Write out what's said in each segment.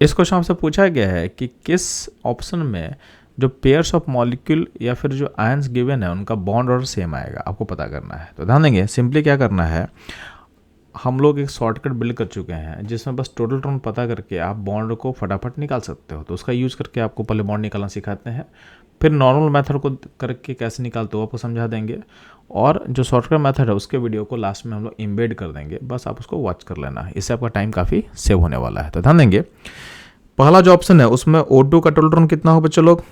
इस क्वेश्चन आपसे पूछा गया है कि किस ऑप्शन में जो पेयर्स ऑफ मॉलिक्यूल या फिर जो आयंस गिवन है उनका बॉन्ड ऑर्डर सेम आएगा, आपको पता करना है। तो ध्यान देंगे, सिंपली क्या करना है, हम लोग एक शॉर्टकट बिल्ड कर चुके हैं जिसमें बस टोटल टर्म पता करके आप बॉन्ड को फटाफट निकाल सकते हो। तो उसका यूज़ करके आपको पहले बॉन्ड निकालना सिखाते हैं, फिर नॉर्मल मेथड को करके कैसे निकालते हो आपको समझा देंगे, और जो शॉर्टकट मेथड है उसके वीडियो को लास्ट में हम लोग एम्बेड कर देंगे, बस आप उसको वॉच कर लेना, इससे आपका टाइम काफ़ी सेव होने वाला है। तो ध्यान देंगे, पहला जो ऑप्शन है उसमें O2 का टोटल टर्म कितना हो बच्चे लोग,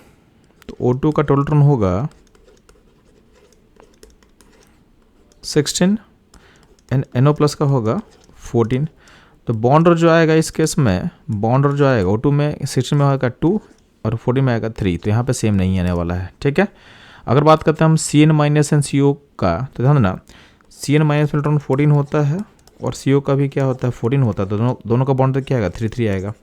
तो O2 का टोटल टर्म होगा 16 एंड NO प्लस का होगा 14। तो बॉन्डर जो आएगा इस केस में, बॉन्डर जो आएगा O2 में 16 में आएगा 2 और 14 में आएगा 3, तो यहाँ पे सेम नहीं आने वाला है। ठीक है, अगर बात करते हैं हम CN माइनस एंड CO का, तो ध्यान देना CN माइनस में इलेक्ट्रॉन 14 होता है और CO का भी क्या होता है 14 होता है, तो दोनों का बॉन्ड क्या आएगा 3 आएगा,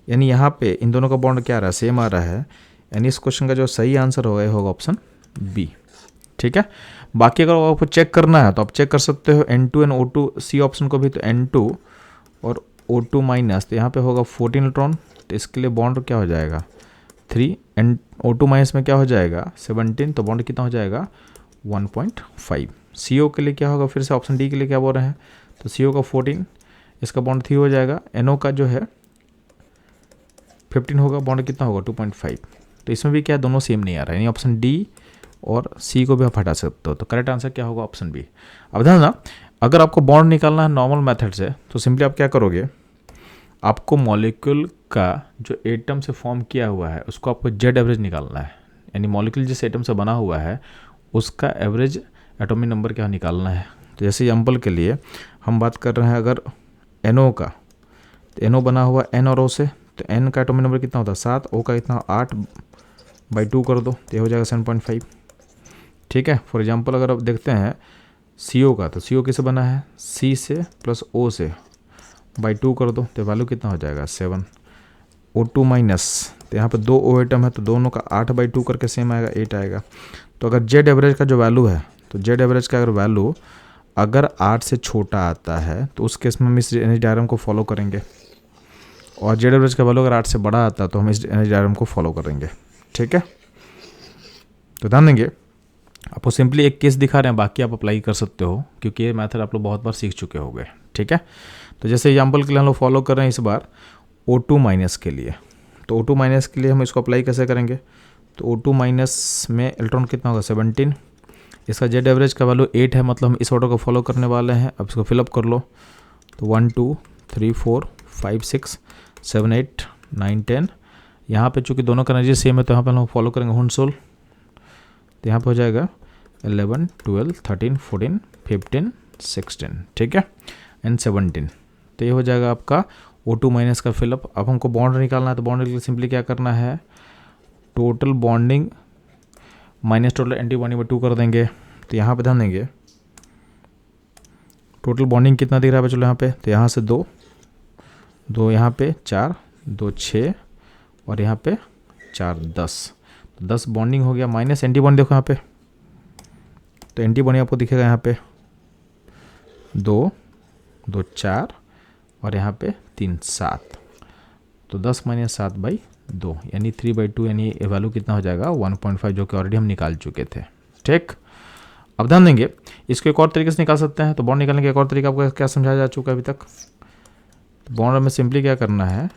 यानी यहाँ पे इन दोनों का बॉन्ड क्या आ रहा है, सेम आ रहा है, यानी इस क्वेश्चन का जो सही आंसर होगा ये होगा ऑप्शन बी। ठीक है, बाकी अगर आपको चेक करना है तो आप चेक कर सकते हो N2 and O2 C option को भी, तो N2 और O2 माइनस, तो यहाँ पे होगा 14 इलेक्ट्रॉन, तो इसके लिए बॉन्ड क्या हो जाएगा 3 एंड O2 माइनस में क्या हो जाएगा 17, तो बॉन्ड कितना हो जाएगा 1.5। CO के लिए क्या होगा, फिर से ऑप्शन डी के लिए क्या बोल रहे हैं, तो CO का 14, इसका बॉन्ड 3 हो जाएगा, NO का जो है 15 होगा, बॉन्ड कितना होगा 2.5। तो इसमें भी क्या दोनों सेम नहीं आ रहा है, यानी ऑप्शन डी और सी को भी आप हटा सकते हो, तो करेक्ट आंसर क्या होगा ऑप्शन बी। अब ध्यान ना, अगर आपको बॉन्ड निकालना है नॉर्मल मेथड से, तो सिंपली आप क्या करोगे, आपको मॉलिक्यूल का जो एटम से फॉर्म किया हुआ है उसको आपको जेड एवरेज निकालना है, यानी मॉलिक्यूल जिस एटम से बना हुआ है उसका एवरेज एटॉमिक नंबर क्या निकालना है। तो जैसे एग्जाम्पल के लिए हम बात कर रहे हैं अगर NO का, तो NO बना हुआ N और O से, तो N का एटॉमिक नंबर कितना होता है 7, O का कितना 8/2 कर दो, तो ये हो जाएगा 7.5। ठीक है, फॉर एग्जांपल अगर आप देखते हैं CO का, तो CO किससे बना है C से प्लस O से, /2 कर दो, तो वैल्यू कितना हो जाएगा 7। O2 माइनस, तो यहाँ पे 2 O एटम है तो दोनों का 8/2 करके सेम आएगा 8 आएगा। तो अगर जेड एवरेज का जो वैल्यू है, तो जेड एवरेज का अगर वैल्यू अगर 8 से छोटा आता है तो उस केस में हम इस एनर्जी डायग्राम को फॉलो करेंगे, और जेड एवरेज का वैल्यू अगर 8 से बड़ा आता है तो हम इस एनर्जी डायग्राम को फॉलो करेंगे। ठीक है, तो ध्यान देंगे, आपको सिंपली एक केस दिखा रहे हैं, बाकी आप अप्लाई कर सकते हो क्योंकि ये मेथड आप लोग बहुत बार सीख चुके होंगे। ठीक है, तो जैसे एग्जांपल के लिए हम लोग फॉलो कर रहे हैं इस बार O2 माइनस के लिए, तो O2 माइनस के लिए हम इसको अप्लाई कैसे करेंगे, तो O2 माइनस में इलेक्ट्रॉन कितना होगा 17, इसका जेड एवरेज का वैल्यू 8 है, मतलब हम इस ऑर्डर को फॉलो करने वाले हैं। अब इसको फिलअप कर लो, तो 1 2 3 4 5 6 7 8 9 10, यहाँ पे चूँकि दोनों का एनर्जी सेम है तो यहाँ पे हम फॉलो करेंगे हुनसोल, तो यहाँ पे हो जाएगा 11 12 13 14 15 16। ठीक है, एंड 17, तो ये हो जाएगा आपका O2 माइनस का फिलअप। अब हमको बॉन्ड निकालना है, तो बॉन्ड के लिए सिंपली क्या करना है, total bonding minus total anti bonding में 2 कर देंगे। तो यहाँ पे ध्यान देंगे टोटल बॉन्डिंग कितना दिख रहा है चलो यहाँ पे, तो यहाँ से 2 2 यहाँ पे 4 2 6 और यहाँ पे 4 10, तो 10 बॉन्डिंग हो गया, माइनस एंटी बॉन्ड देखो यहाँ पे, तो एंटी बॉन्डिंग आपको दिखेगा यहाँ पे 2 2 4 और यहाँ पे 3 7, तो 10 माइनस 7/2 यानी 3/2, यानी वैल्यू कितना हो जाएगा 1.5, जो कि ऑलरेडी हम निकाल चुके थे। ठीक, अब ध्यान देंगे इसको एक और तरीके से निकाल सकते हैं, तो बॉन्ड निकालने का एक और तरीका आपको क्या समझाया जा चुका है अभी तक। तो बॉन्ड में सिंपली क्या करना है,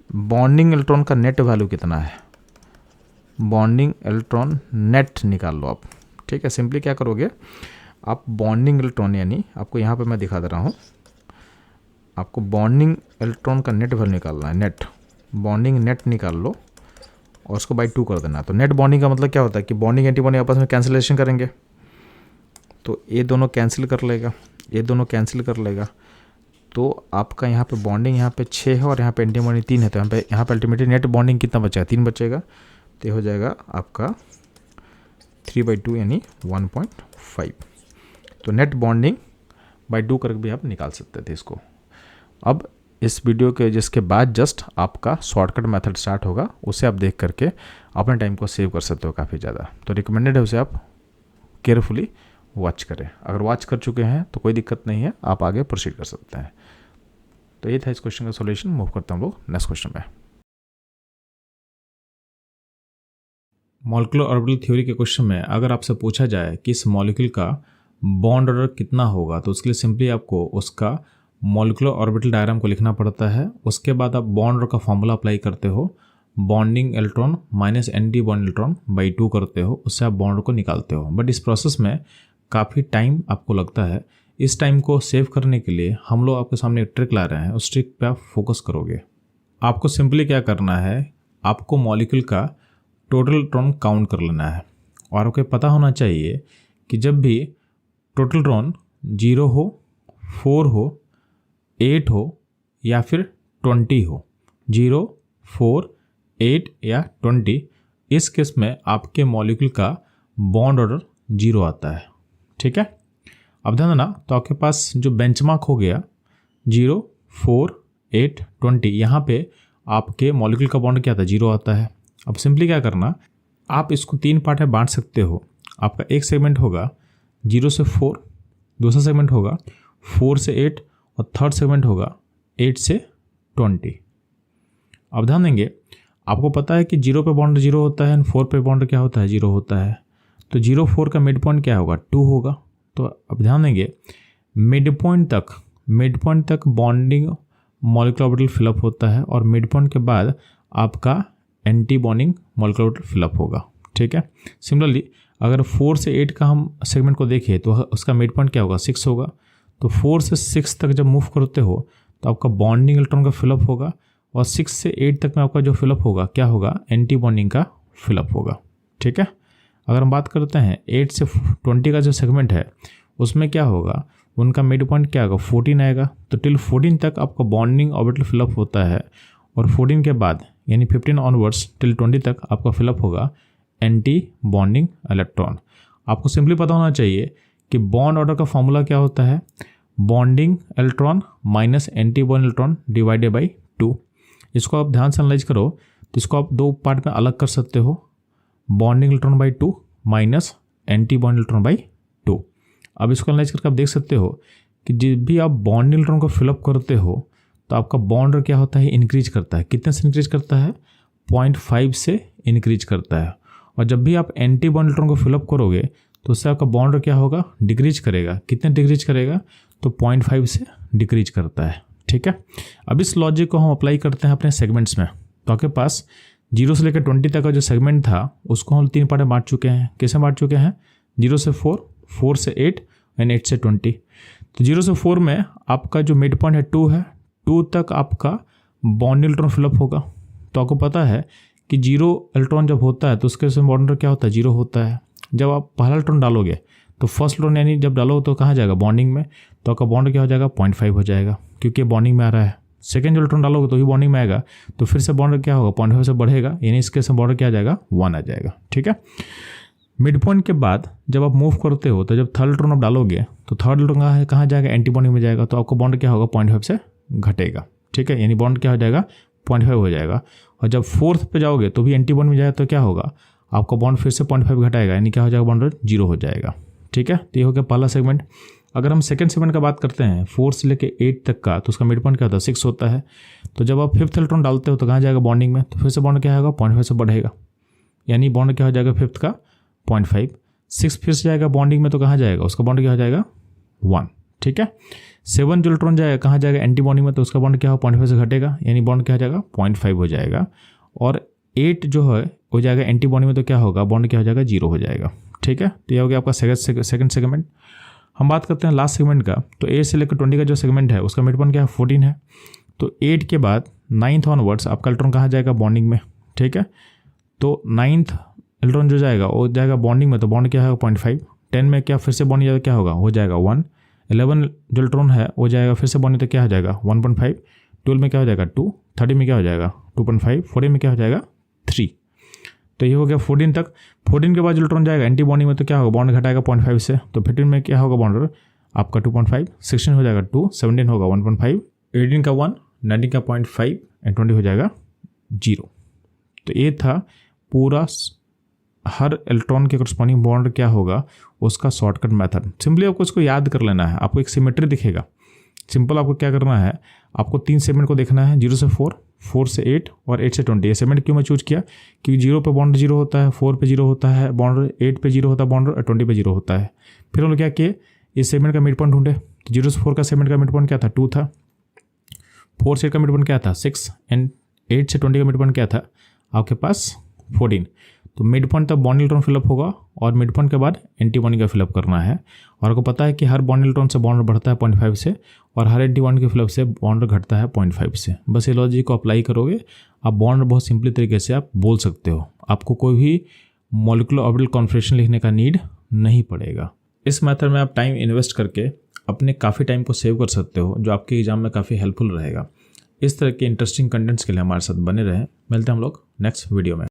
बॉन्डिंग इलेक्ट्रॉन का नेट वैल्यू कितना है, बॉन्डिंग इलेक्ट्रॉन नेट निकाल लो आप। ठीक है, सिंपली क्या करोगे आप, बॉन्डिंग इलेक्ट्रॉन, यानी आपको यहाँ पे मैं दिखा दे रहा हूँ, आपको बॉन्डिंग इलेक्ट्रॉन का नेट वैल्यू निकालना है, नेट बॉन्डिंग नेट निकाल लो और उसको /2 कर देना। तो नेट बॉन्डिंग का मतलब क्या होता है कि बॉन्डिंग एंटी बॉन्डिंग आपस में कैंसिलेशन करेंगे, तो ये दोनों कैंसिल कर लेगा, ये दोनों कैंसिल कर लेगा, तो आपका यहाँ पे बॉन्डिंग यहाँ पे 6 है और यहाँ पे एंटी बॉन्डिंग 3 है, तो यहाँ पे अल्टीमेटली नेट बॉन्डिंग कितना बचेगा 3 बचेगा, तो ये हो जाएगा आपका 3/2 यानी 1.5। तो नेट बॉन्डिंग /2 करके भी आप निकाल सकते थे इसको। अब इस वीडियो के जिसके बाद जस्ट आपका शॉर्टकट मेथड स्टार्ट होगा, उसे आप देख करके अपने टाइम को सेव कर सकते हो काफ़ी ज़्यादा। तो रिकमेंडेड है उसे आप केयरफुली वॉच करें। अगर वॉच कर चुके हैं तो कोई दिक्कत नहीं है, आप आगे प्रोसीड कर सकते हैं। तो ये था इस क्वेश्चन का सॉल्यूशन। मूव करते हैं हम लोग नेक्स्ट क्वेश्चन में। मॉलिक्यूलर ऑर्बिटल थ्योरी के क्वेश्चन में अगर आपसे पूछा जाए कि इस मॉलिक्यूल का बॉन्ड ऑर्डर कितना होगा, तो उसके लिए सिंपली आपको उसका मॉलिक्यूलर ऑर्बिटल डायग्राम को लिखना पड़ता है। उसके बाद आप बॉन्ड ऑर्डर का फॉर्मूला अप्लाई करते हो, bonding electron minus anti bond electron by 2 करते हो, उससे आप बॉन्ड को निकालते हो। बट इस प्रोसेस में काफ़ी टाइम आपको लगता है। इस टाइम को सेव करने के लिए हम लोग आपके सामने एक ट्रिक ला रहे हैं, उस ट्रिक पे आप फोकस करोगे। आपको सिंपली क्या करना है, आपको मॉलिक्यूल का टोटल इलेक्ट्रॉन काउंट कर लेना है और आपको पता होना चाहिए कि जब भी टोटल इलेक्ट्रॉन 0 हो, 4 हो, 8 हो या फिर 20 हो, 0, 4, 8 या 20, इस केस में आपके मॉलिक्यूल का बॉन्ड ऑर्डर 0 आता है। ठीक है, अब ध्यान देना, तो आपके पास जो बेंचमार्क हो गया 0, 4, 8, 20, यहाँ पे आपके मॉलिक्यूल का बॉन्ड क्या आता है, 0 आता है। अब सिंपली क्या करना, आप इसको 3 पार्ट में बांट सकते हो। आपका एक सेगमेंट होगा 0 से 4, दूसरा सेगमेंट होगा 4 से 8 और थर्ड सेगमेंट होगा 8 से 20। अब ध्यान देंगे, आपको पता है कि 0 पे बॉन्ड 0 होता है, 4 पे बॉन्ड क्या होता है, 0 होता है। तो 0, 4 का मिड पॉइंट क्या होगा, 2 होगा। तो अब ध्यान देंगे, मिड पॉइंट तक बॉन्डिंग मॉलिक्यूलर ऑर्बिटल फिलअप होता है और मिड पॉइंट के बाद आपका anti bonding molecular orbital fill up होगा। ठीक है, सिमिलरली अगर 4 से 8 का हम सेगमेंट को देखें तो उसका मिड पॉइंट क्या होगा, 6 होगा। तो 4 से 6 तक जब मूव करते हो तो आपका बॉन्डिंग इलेक्ट्रॉन का फिलअप होगा और 6 से 8 तक में आपका जो फिलअप होगा क्या होगा, एंटी बॉन्डिंग का फिलअप होगा। ठीक है, अगर हम बात करते हैं 8 से 20 का जो सेगमेंट है उसमें क्या होगा, उनका मिड पॉइंट क्या होगा, 14 आएगा। तो टिल 14 तक आपका बॉन्डिंग ऑर्बिटल फिलअप होता है और 14 के बाद यानी 15 ऑनवर्ड्स टिल 20 तक आपका फिलअप होगा एंटी बॉन्डिंग इलेक्ट्रॉन। आपको सिंपली पता होना चाहिए कि बॉन्ड ऑर्डर का फॉर्मूला क्या होता है, bonding electron minus anti bond electron divided by 2। इसको आप ध्यान से एनालाइज करो तो इसको आप 2 पार्ट में अलग कर सकते हो, bonding electron by 2 minus anti bond electron by 2। अब इसको एनालाइज करके आप देख सकते हो कि जब भी आप बॉन्डिंग इलेक्ट्रॉन को फिलअप करते हो तो आपका बॉन्ड क्या होता है, इंक्रीज करता है। कितने से इंक्रीज करता है, 0.5 से इंक्रीज करता है। और जब भी आप एंटी बॉन्ड इलेक्ट्रॉन को फिलअप करोगे तो उससे आपका बॉन्ड क्या होगा, डिक्रीज करेगा। कितने डिक्रीज करेगा, तो 0.5 से डिक्रीज करता है। ठीक है, अब इस लॉजिक को हम अप्लाई करते हैं अपने सेगमेंट्स में। तो आपके पास 0 से लेकर 20 तक का जो सेगमेंट था उसको हम 3 पार्ट में बांट चुके हैं। कैसे बांट चुके हैं, 0 से 4, 4 से 8 एंड 8 से 20। तो 0 से 4 में आपका जो मिड पॉइंट है 2 है, 2 तक आपका बॉन्ड इलेक्ट्रॉन फिलअप होगा। तो आपको पता है कि 0 इलेक्ट्रॉन जब होता है तो उसके से बॉन्ड क्या होता है, 0 होता है। जब आप पहला इलेक्ट्रॉन डालोगे तो फर्स्ट इलेक्ट्रॉन यानी जब डालो तो कहाँ जाएगा, बॉन्डिंग में। तो आपका बॉन्ड क्या हो जाएगा, 0.5 हो जाएगा क्योंकि बॉन्डिंग में आ रहा है। सेकेंड जो इलेक्ट्रॉन डालोगे तो ही बॉन्डिंग में आएगा, तो फिर से बॉन्ड क्या होगा, 0.5 से बढ़ेगा, यानी इसके से बॉन्ड क्या आ जाएगा, 1 आ जाएगा। ठीक है, मिड पॉइंट के बाद जब आप मूव करते हो तो जब थर्ड इलेक्ट्रॉन आप डालोगे तो थर्ड इलेक्ट्रॉन कहाँ जाएगा, एंटी बॉन्डिंग में जाएगा। तो आपका बॉन्ड क्या होगा, 0.5 से घटेगा। ठीक है, यानी बॉन्ड क्या हो जाएगा, 0.5 हो जाएगा। और जब फोर्थ पे जाओगे तो भी एंटी बॉन्ड में जाएगा तो क्या होगा, आपका बॉन्ड फिर से 0.5 घटाएगा, यानी क्या हो जाएगा, बॉन्ड 0 हो जाएगा। ठीक है, तो ये हो गया पहला सेगमेंट। अगर हम सेकंड सेगमेंट का बात करते हैं 4 से लेकर 8 तक का, तो उसका मिड पॉइंट क्या होता है, 6 होता है। तो जब आप फिफ्थ इलेक्ट्रॉन डालते हो तो कहाँ जाएगा, बॉन्डिंग में। तो फिर से बॉन्ड क्या होगा, 0.5 से बढ़ेगा, यानी बॉन्ड क्या हो जाएगा, फिफ्थ का 0.5। 6 फिर से जाएगा बॉन्डिंग में तो कहाँ जाएगा, उसका बॉन्ड क्या हो जाएगा, 1। ठीक है, 7 जो इलेक्ट्रॉन जाएगा कहाँ जाएगा, एंटी बॉन्डिंग में, तो उसका बॉन्ड क्या हो, 0.5 से घटेगा, यानी बॉन्ड क्या हो जाएगा, 0.5 हो जाएगा। और 8 जो है हो जाएगा एंटी बॉन्डिंग में, तो क्या होगा, बॉन्ड क्या हो जाएगा, 0 हो जाएगा। ठीक है, तो ये हो गया आपका सेकंड सेगमेंट। हम बात करते हैं लास्ट सेगमेंट का। तो 8 से लेकर 20 का जो सेगमेंट है उसका मिड पॉइंट क्या है, 14 है। तो 8 के बाद 9th ऑनवर्ड्स आपका इलेक्ट्रॉन कहाँ जाएगा, बॉन्डिंग में। ठीक है, तो 9th इलेक्ट्रॉन जो जाएगा वो जाएगा बॉन्डिंग में, तो बॉन्ड क्या होगा, 0.5। 10 में क्या फिर से बॉन्ड जाएगा, क्या होगा, हो जाएगा 1। 11 जो इलेक्ट्रॉन है वो जाएगा फिर से बॉन्डिंग, तो क्या हो जाएगा, 1.5। 12 में क्या हो जाएगा, 2। 13 में क्या हो जाएगा, 2.5। 14 में क्या हो जाएगा, 3। तो ये हो गया 14 तक। 14 के बाद जो इलेक्ट्रॉन जाएगा एंटी बॉन्डिंग में, तो क्या होगा, बॉन्ड घटाएगा 0.5 से। तो 15 में क्या होगा, बॉन्ड आपका 2.5। 16 हो जाएगा 2। 17 होगा 1.5। 18 का 1, 19 का 0.5 एंड 20 हो जाएगा 0। तो ये था पूरा हर इलेक्ट्रॉन के करस्पॉन्डिंग बॉन्ड क्या होगा उसका शॉर्टकट मेथड। सिंपली आपको इसको याद कर लेना है। आपको एक सिमेट्री दिखेगा, सिंपल आपको क्या करना है, आपको 3 सेगमेंट को देखना है, 0 से 4, 4 से 8 और 8 से 20। ये सेगमेंट क्यों मैं चूज किया, क्योंकि 0 पे बॉन्ड 0 होता है, 4 पे 0 होता है बॉन्ड, 8 पे 0 होता है बॉन्ड और 20 पे 0 होता है। फिर हम लोग क्या किए, इस सेगमेंट का मिड पॉइंट ढूंढे। तो 0 से 4 का सेगमेंट का मिड पॉइंट क्या था, 2 था। 4 से 8 का मिड पॉइंट क्या था, 6 एंड 8 से 20 का मिड पॉइंट क्या था आपके पास, 14। तो मिड पॉइंट तक बॉन्ड इलेक्ट्रॉन फिलअप होगा और मिड पॉइंट के बाद एंटी बॉन्ड का फिलअप करना है। और आपको पता है कि हर बॉन्ड इलेक्ट्रॉन से बॉन्ड बढ़ता है 0.5 से और हर एंटी बॉन्ड के फिलअप से बॉन्ड घटता है 0.5 से। बस ये लॉजिक को अप्लाई करोगे, आप बॉन्ड बहुत सिंपली तरीके से आप बोल सकते हो। आपको कोई भी मॉलिक्यूलर ऑर्बिटल कॉन्फिगरेशन लिखने का नीड नहीं पड़ेगा। इस मेथड में आप टाइम इन्वेस्ट करके अपने काफ़ी टाइम को सेव कर सकते हो, जो आपके एग्जाम में काफ़ी हेल्पफुल रहेगा। इस तरह के इंटरेस्टिंग कंटेंट्स के लिए हमारे साथ बने रहें। मिलते हैं हम लोग नेक्स्ट वीडियो में।